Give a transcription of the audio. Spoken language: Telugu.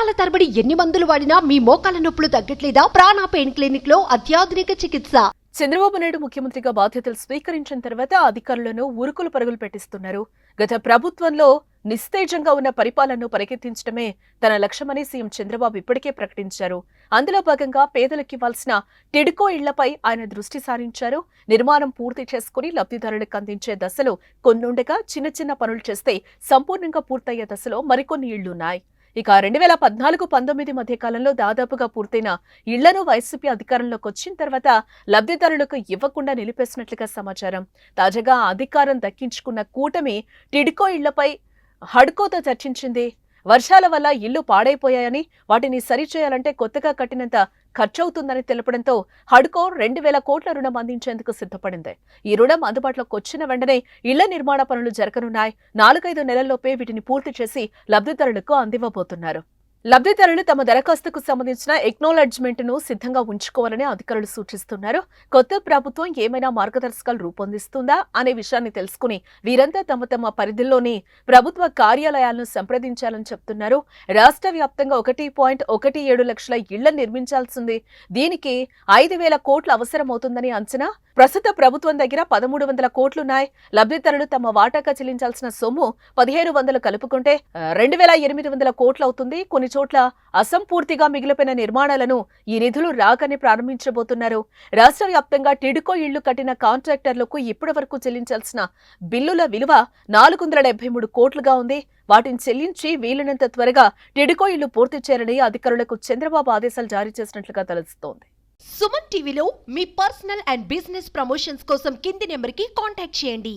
సంవత్సరాల తరబడి ఎన్ని మందులు వాడినా మీ మోకాల నొప్పులు తగ్గట్లేదా? ప్రాణ పెయిన్ క్లినిక్ లో అత్యాధునిక చికిత్స. చంద్రబాబు నాయుడు ముఖ్యమంత్రిగా బాధ్యతలు స్వీకరించిన తర్వాత అధికారులను ఉరుకులు పరుగులు పెట్టిస్తున్నారు. గత ప్రభుత్వంలో నిస్తేజంగా ఉన్న పరిపాలనను పరిగెత్తించడమే తన లక్ష్యమని సీఎం చంద్రబాబు ఇప్పటికే ప్రకటించారు. అందులో భాగంగా పేదలకు ఇవ్వాల్సిన టిడ్కో ఇళ్లపై ఆయన దృష్టి సారించారు. నిర్మాణం పూర్తి చేసుకుని లబ్ధిదారులకు అందించే దశలో కొన్నుండగా చిన్న చిన్న పనులు చేస్తే సంపూర్ణంగా పూర్తయ్యే దశలో మరికొన్ని ఇళ్లున్నాయి. ఇక 2014-19 మధ్య కాలంలో దాదాపుగా పూర్తయిన ఇళ్లను వైసీపీ అధికారంలోకి వచ్చిన తర్వాత లబ్ధిదారులకు ఇవ్వకుండా నిలిపేసినట్లుగా సమాచారం. తాజాగా అధికారం దక్కించుకున్న కూటమి టిడ్కో ఇళ్లపై హడ్కోతో చర్చించింది. వర్షాల వల్ల ఇళ్లు పాడైపోయాయని, వాటిని సరిచేయాలంటే కొత్తగా కట్టినంత ఖర్చవుతుందని తెలపడంతో హడ్కో 2,000 కోట్ల రుణం అందించేందుకు సిద్ధపడింది. ఈ రుణం అందుబాటులోకి వచ్చిన వెంటనే ఇళ్ల నిర్మాణ పనులు జరగనున్నాయి. 4-5 నెలల్లోపే వీటిని పూర్తి చేసి లబ్ధిదారులకు అందివ్వబోతున్నారు. లబ్ధిదారులు తమ దరఖాస్తుకు సంబంధించిన ఎక్నాలెడ్జ్మెంట్ ను సిద్ధంగా ఉంచుకోవాలని అధికారులు సూచిస్తున్నారు. కొత్త ప్రభుత్వం ఏమైనా మార్గదర్శకాలు రూపొందిస్తుందా అనే విషయాన్ని తెలుసుకుని వీరంతా తమ తమ పరిధిలోని ప్రభుత్వ కార్యాలయాలను సంప్రదించాలని చెప్తున్నారు. రాష్ట్ర వ్యాప్తంగా 1.17 లక్షల ఇళ్ల నిర్మించాల్సింది. దీనికి 5,000 కోట్లు అవసరమవుతుందని అంచనా. ప్రస్తుత ప్రభుత్వం దగ్గర 1,300 కోట్లున్నాయి. లబ్ధిదారులు తమ వాటాగా చెల్లించాల్సిన సొమ్ము 1,500 కలుపుకుంటే 2,800 కోట్లు అవుతుంది. కొన్ని చోట్ల అసంపూర్తిగా మిగిలిపోయిన నిర్మాణాలను ఈ నిధులు రాగానే ప్రారంభించబోతున్నారు. రాష్ట్ర వ్యాప్తంగా టిడ్కో ఇళ్లు కట్టిన కాంట్రాక్టర్లకు ఇప్పటి వరకు చెల్లించాల్సిన బిల్లుల విలువ 473 కోట్లుగా ఉంది. వాటిని చెల్లించి వీలునంత త్వరగా టిడ్కో ఇళ్లు పూర్తి చేయాలని అధికారులకు చంద్రబాబు ఆదేశాలు జారీ చేసినట్లుగా తెలుస్తోంది. సుమన్ టీవీలో మీ పర్సనల్ అండ్ బిజినెస్ ప్రమోషన్స్ కోసం కింది నెంబర్కి కాంటాక్ట్ చేయండి.